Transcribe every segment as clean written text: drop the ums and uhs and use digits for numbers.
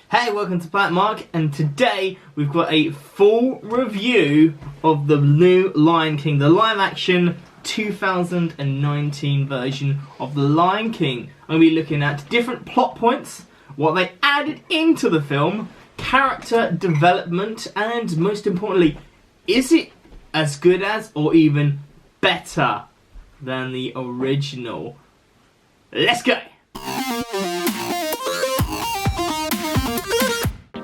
Hey, welcome to Planet Mark, and today we've got a full review of the new Lion King, the live action 2019 version of the Lion King. I'm going to be looking at different plot points, what they added into the film, character development, and most importantly, is it as good as or even better than the original? Let's go!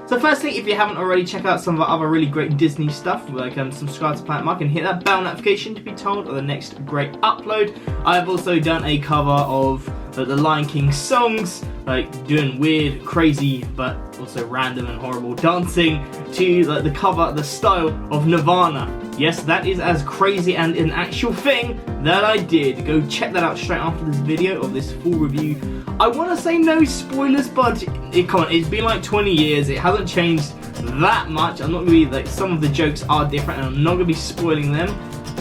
So firstly, if you haven't already, check out some of our other really great Disney stuff, like subscribe to Planet Mark and hit that bell notification to be told of the next great upload. I've also done a cover of the Lion King songs, like doing weird, crazy, but also random and horrible dancing to like the cover, the style of Nirvana. Yes, that is as crazy and an actual thing that I did. Go check that out straight after this video of this full review. I want to say no spoilers, but come on, it's been like 20 years. It hasn't changed that much. I'm not going to be like, some of the jokes are different and I'm not going to be spoiling them.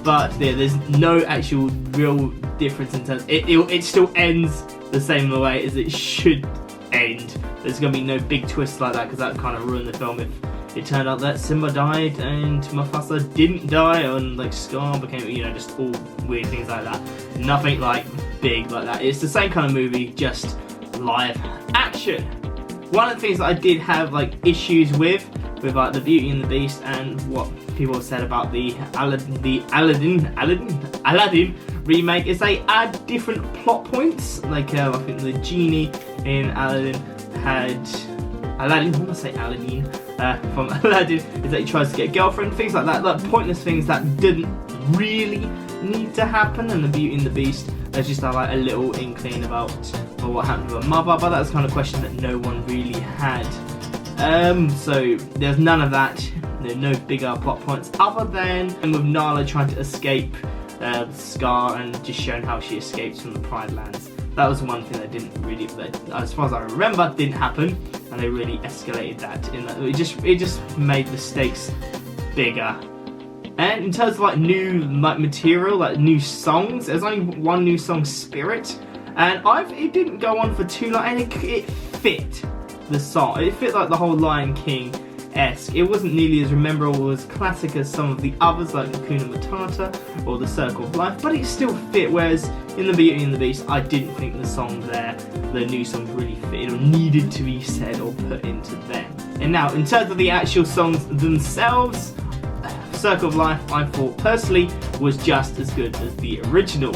But yeah, there's no actual real difference in terms. It still ends the same way as it should end. There's going to be no big twists like that because that would kind of ruin the film if it turned out that Simba died and Mufasa didn't die, and like Scar became, you know, just all weird things like that. Nothing like big like that. It's the same kind of movie, just live action. One of the things that I did have like issues with like the Beauty and the Beast and what people have said about the Aladdin remake is they add different plot points. Like I think the genie in Aladdin had from Aladdin is that he tries to get a girlfriend, things like that, like pointless things that didn't really need to happen. And the Beauty and the Beast, there's just like a little inkling about what happened to her mother, but that's the kind of question that no one really had. So there's none of that. There's no bigger plot points other than with Nala trying to escape Scar and just showing how she escapes from the Pride Lands. That was one thing that didn't really, as far as I remember, didn't happen, and they really escalated that. It just made the stakes bigger. And in terms of like new material, like new songs, there's only one new song, Spirit, and it didn't go on for too long, and it fit the song. It fit like the whole Lion King-esque. It wasn't nearly as memorable as classic as some of the others, like Hakuna Matata or The Circle of Life, but it still fit. Whereas in The Beauty and the Beast, I didn't think the songs there, the new songs, really fit or needed to be said or put into them. And now, in terms of the actual songs themselves, Circle of Life, I thought personally was just as good as the original.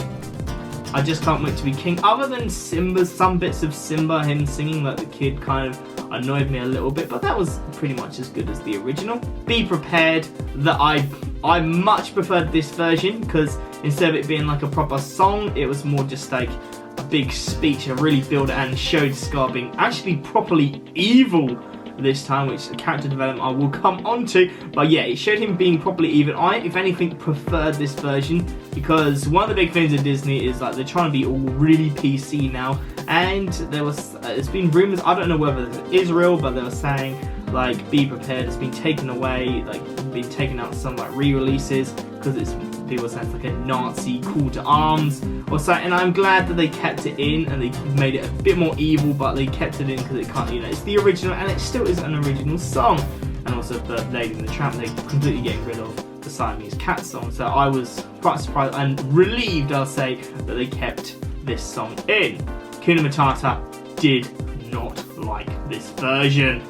I just can't wait to be king. Other than Simba, some bits of Simba, him singing like the kid, kind of annoyed me a little bit, but that was pretty much as good as the original. Be prepared that I much preferred this version, because instead of it being like a proper song, it was more just like a big speech to really build it and showed Scar being actually properly evil this time, which character development I will come on to. But yeah, it showed him being properly even. I, if anything, preferred this version, because one of the big things of Disney is like they're trying to be all really PC now, and there's been rumours, I don't know whether it's Israel, but they were saying like Be Prepared has been taken away, like been taken out some like re-releases because it's, people saying it's like a Nazi call to arms or something, and I'm glad that they kept it in and they made it a bit more evil, but they kept it in because it can't, you know, it's the original and it still is an original song. And also for Lady and the Tramp, they're completely getting rid of the Siamese Cat song, so I was quite surprised and relieved, I'll say, that they kept this song in. Hakuna Matata did not like this version.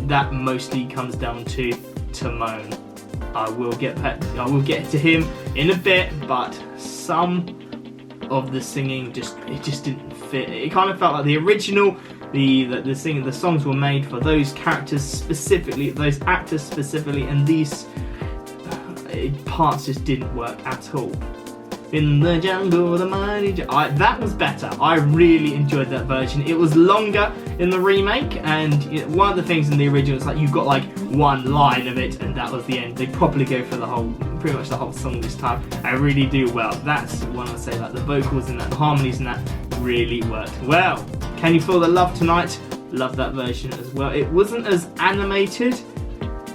That mostly comes down to Timon. I will get to him in a bit, but some of the singing just didn't fit. It kind of felt like the original. The songs were made for those characters specifically, those actors specifically, and these parts just didn't work at all. In the jungle, the mighty that was better. I really enjoyed that version. It was longer in the remake, and one of the things in the original is like you've got like one line of it, and that was the end. They properly go for pretty much the whole song this time. I really do well. That's one I say, like the vocals and that, the harmonies and that really worked well. Can You Feel the Love Tonight? Love that version as well. It wasn't as animated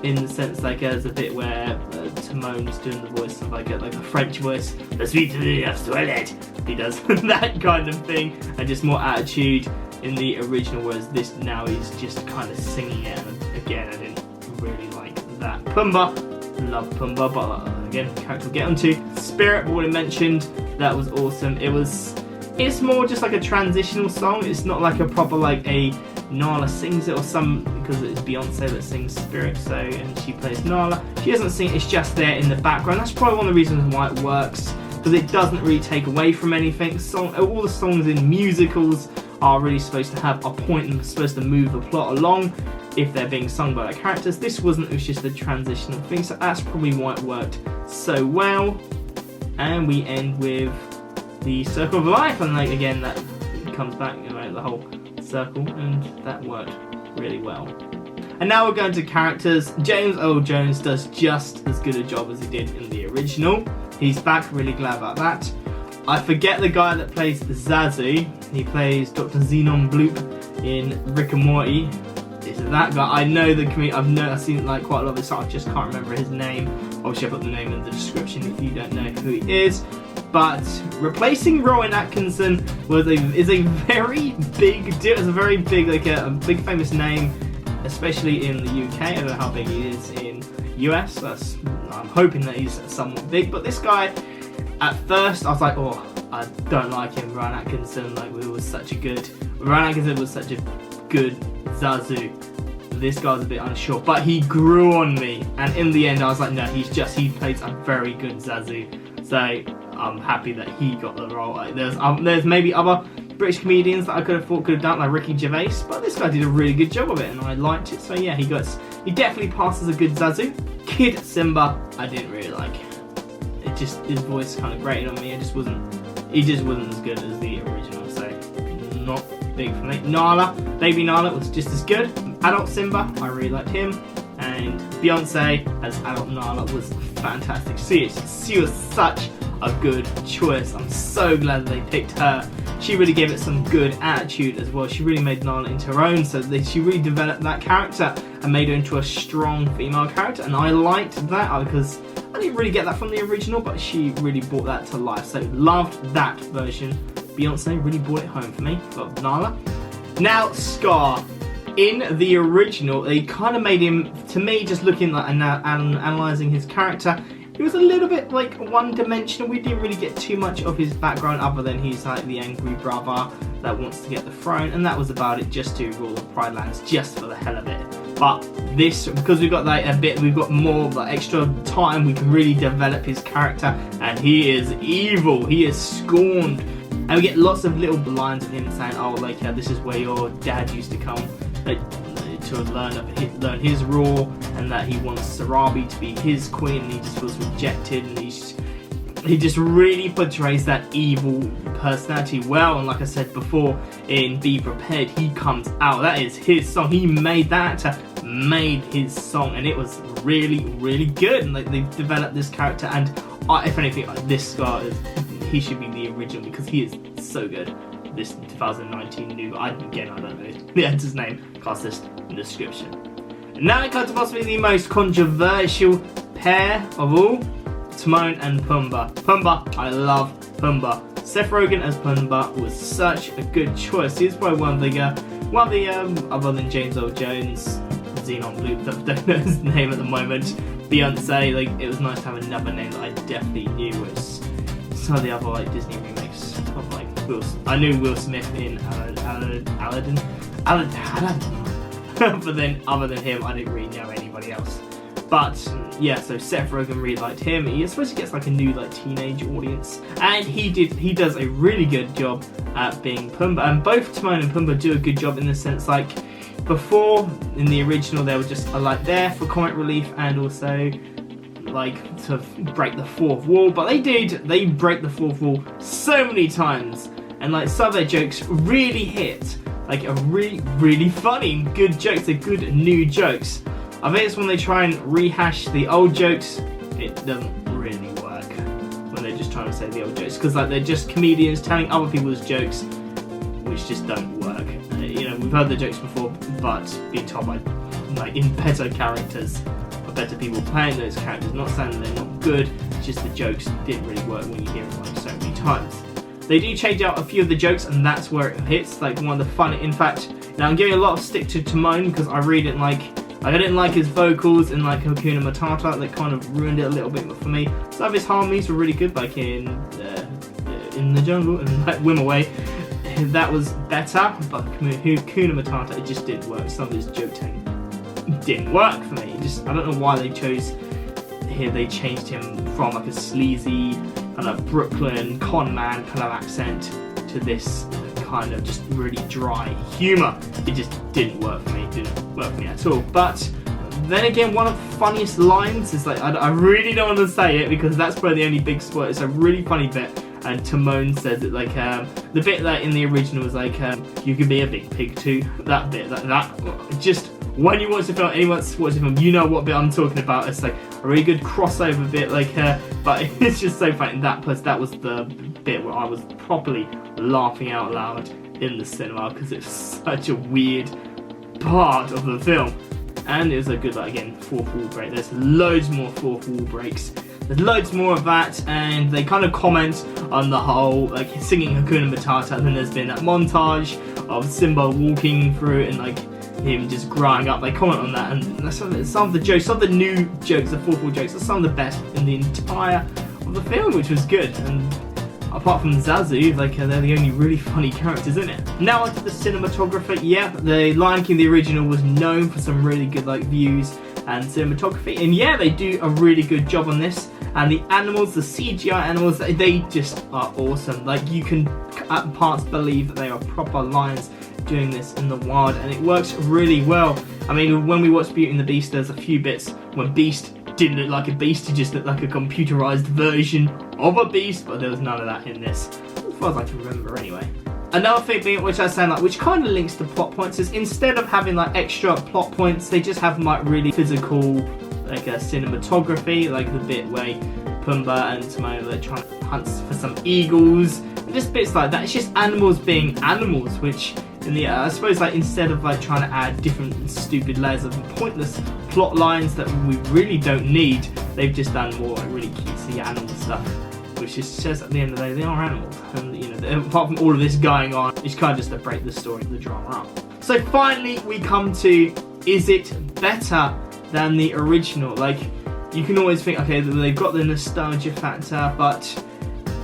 in the sense like there's a bit where Timon's doing the voice of like a French voice. The sweet toilet. He does that kind of thing, and just more attitude. in the original, whereas this now he's just kind of singing it, and again I didn't really like that. Pumbaa, love Pumbaa, but again, character we'll get onto. Spirit, already mentioned, that was awesome. It's more just like a transitional song. It's not like a proper like a Nala sings it or some, because it's Beyonce that sings Spirit, so, and she plays Nala. She doesn't sing, it's just there in the background. That's probably one of the reasons why it works, because it doesn't really take away from anything. All the songs in musicals are really supposed to have a point and supposed to move the plot along if they're being sung by the characters. This wasn't, it was just a transitional thing, so that's probably why it worked so well. And we end with the Circle of Life, and like again that comes back, you know, the whole circle, and that worked really well. And now we're going to characters. James Earl Jones does just as good a job as he did in the original. He's back, really glad about that. I forget the guy that plays Zazu. He plays Dr. Xenon Bloop in Rick and Morty. Is that guy? I know the comedian. I've seen like quite a lot of his stuff. I just can't remember his name. Obviously, I put the name in the description if you don't know who he is. But replacing Rowan Atkinson is a very big deal. It's a very big, like a big famous name, especially in the UK. I don't know how big he is in US. I'm hoping that he's somewhat big. But this guy, at first, I was like, oh, I don't like him. Rowan Atkinson, Rowan Atkinson was such a good Zazu. This guy's a bit unsure, but he grew on me, and in the end I was like, no, he plays a very good Zazu, so I'm happy that he got the role. Like, there's maybe other British comedians that I could have done, like Ricky Gervais, but this guy did a really good job of it, and I liked it, so yeah, he definitely passes a good Zazu. Kid Simba, I didn't really like. His voice kind of grated on me. He just wasn't as good as the original, so not big for me. Baby Nala was just as good. Adult Simba, I really liked him, and Beyonce as adult Nala was fantastic. She was such a good choice. I'm so glad that they picked her. She really gave it some good attitude as well. She really made Nala into her own, so she really developed that character and made her into a strong female character, and I liked that because I didn't really get that from the original, but she really brought that to life, so loved that version. Beyonce really brought it home for me, for Nala. Now, Scar. In the original, they kind of made him, to me, just looking like and analysing his character, he was a little bit like one-dimensional. We didn't really get too much of his background other than he's like the angry brother that wants to get the throne, and that was about it, just to rule the Pride Lands just for the hell of it. But this, because we've got like we've got more like extra time, we can really develop his character, and he is evil, he is scorned. And we get lots of little lines of him saying, oh, like, this is where your dad used to come to learn his rule, and that he wants Sarabi to be his queen, and he just feels rejected, and he just really portrays that evil personality well. And like I said before, in Be Prepared, he comes out. That is his song. He made that made his song, and it was really, really good. And like, they've developed this character, and if anything, this Scar he should be the original because he is so good. This 2019 new, I don't know the actor's name, cast this in the description. And now it comes to possibly the most controversial pair of all, Timon and Pumbaa. Pumbaa, I love Pumbaa. Seth Rogen as Pumbaa was such a good choice. He's probably one of the other than James Earl Jones, Xenon Bloop, that don't know his name at the moment, Beyonce, like, it was nice to have another name that I definitely knew was some of the other like Disney remakes of like I knew Will Smith in Aladdin. But then other than him, I didn't really know anybody else. But yeah, so Seth Rogen really liked him. He especially gets like a new like teenage audience, and he does a really good job at being Pumbaa. And both Timon and Pumbaa do a good job in the sense, like, before in the original they were just like there for comic relief and also like to break the fourth wall, but they break the fourth wall so many times, and like some of their jokes really hit, like a really, really funny, good jokes. They're good new jokes. I think it's when they try and rehash the old jokes, it doesn't really work when they're just trying to say the old jokes, because like they're just comedians telling other people's jokes, which just don't work. You know, we've heard the jokes before, but being told by like in better characters, better people playing those characters. Not saying they're not good, it's just the jokes didn't really work when you hear them like so many times. They do change out a few of the jokes, and that's where it hits. Like one of the funny. In fact, now I'm giving a lot of stick to Timon because I really didn't like. I didn't like his vocals in like Hakuna Matata. That kind of ruined it a little bit for me. Some of his harmonies were really good, like in the jungle and like Wim Away. That was better, but Hakuna Matata, it just didn't work. Some of his joke telling didn't work for me. I don't know why they chose here. They changed him from like a sleazy kind of Brooklyn con man kind of accent to this kind of just really dry humour. It just didn't work for me. It didn't work for me at all. But then again, one of the funniest lines is like, I really don't want to say it because that's probably the only big spoiler. It's a really funny bit, and Timon says it like the bit that in the original was like you can be a big pig too. That bit, that just when you watch the film, anyone watches the film, you know what bit I'm talking about. It's like a really good crossover bit, like but it's just so funny. That was the bit where I was properly laughing out loud in the cinema because it's such a weird part of the film. And it was a good, like, again, fourth wall break. There's loads more fourth wall breaks. There's loads more of that, and they kind of comment on the whole, like, singing Hakuna Matata, and then there's been that montage of Simba walking through it and, like, him just growing up. They comment on that, and some of the jokes, some of the new jokes, the fourth wall jokes, are some of the best in the entire of the film, which was good. And apart from Zazu, like, they're the only really funny characters in it. Now onto the cinematography. Yeah, the Lion King, the original, was known for some really good, like, views and cinematography, and yeah, they do a really good job on this. And the animals, the CGI animals, they just are awesome. Like, you can at parts believe that they are proper lions doing this in the wild, and it works really well. I mean, when we watched Beauty and the Beast, there's a few bits when Beast didn't look like a beast, he just looked like a computerized version of a beast, but there was none of that in this, as far as I can remember anyway. Another thing which I sound like, which kind of links to plot points, is instead of having like extra plot points, they just have like really physical, like a cinematography, like the bit where Pumbaa and Timon are trying to hunt for some eagles, and just bits like that. It's just animals being animals, which in the I suppose, like, instead of like trying to add different stupid layers of pointless plot lines that we really don't need, they've just done more like really cutesy animal stuff, which just says at the end of the day they are animals. And you know, apart from all of this going on, it's kind of just to break the story, the drama up. So finally we come to, is it better than the original? Like, you can always think, okay, they've got the nostalgia factor, but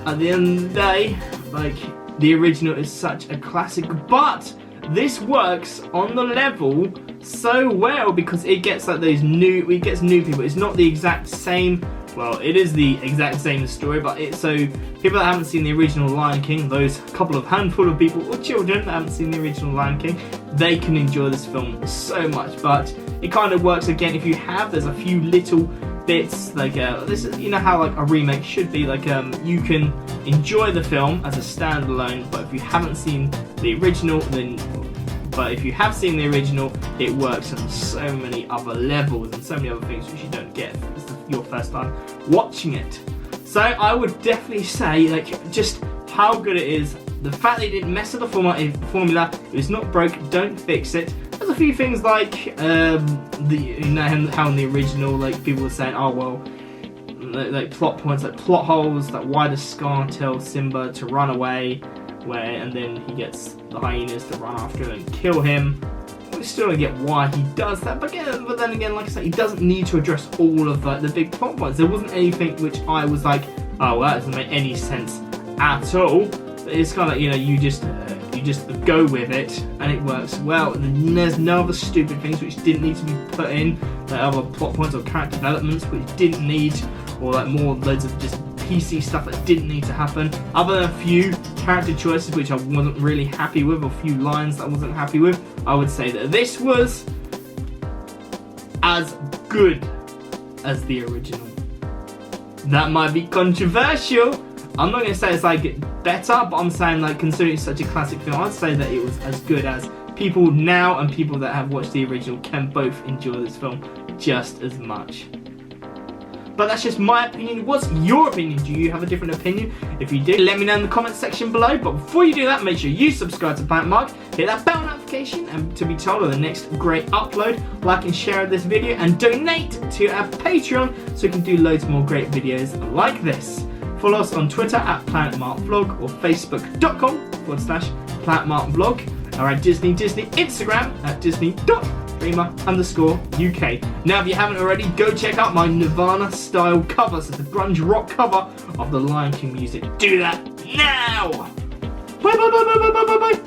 at the end of the day, like, the original is such a classic, but this works on the level so well because it gets like new people. It's not the exact same, well, it is the exact same story, but so people that haven't seen the original Lion King, those handful of people or children that haven't seen the original Lion King, they can enjoy this film so much. But it kind of works again if you have, there's a few little bits, like this is, you know how like a remake should be, like you can enjoy the film as a standalone, but if you haven't seen the original, but if you have seen the original, it works on so many other levels and so many other things which you don't get if it's your first time watching it. So I would definitely say, like, just how good it is. The fact that it didn't mess with the formula, it was not broke, don't fix it. There's a few things like, how in the original, like, people were saying, oh well, like plot points, like plot holes, like why does Scar tell Simba to run away, and then he gets the hyenas to run after him and kill him. We still don't get why he does that, but then again, like I said, he doesn't need to address all of like the big plot points. There wasn't anything which I was like, oh well, that doesn't make any sense at all. It's kind of like, you know, you just go with it and it works well. And there's no other stupid things which didn't need to be put in, like other plot points or character developments which didn't need, or like more loads of just PC stuff that didn't need to happen, other than a few character choices which I wasn't really happy with, or a few lines that I wasn't happy with. I would say that this was as good as the original. That might be controversial. I'm not going to say it's like better, but I'm saying, like, considering it's such a classic film, I'd say that it was as good as people now and people that have watched the original can both enjoy this film just as much. But that's just my opinion. What's your opinion? Do you have a different opinion? If you do, let me know in the comment section below. But before you do that, make sure you subscribe to Planet Mark, hit that bell notification and to be told of the next great upload. Like and share this video and donate to our Patreon so we can do loads more great videos like this. Follow us on Twitter at PlanetMarkVlog or Facebook.com/PlanetMarkVlog, or at Disney Instagram at Disney.Dreamer_UK. Now, if you haven't already, go check out my Nirvana-style cover, so the grunge rock cover of the Lion King music. Do that now! Bye bye bye bye bye bye bye bye!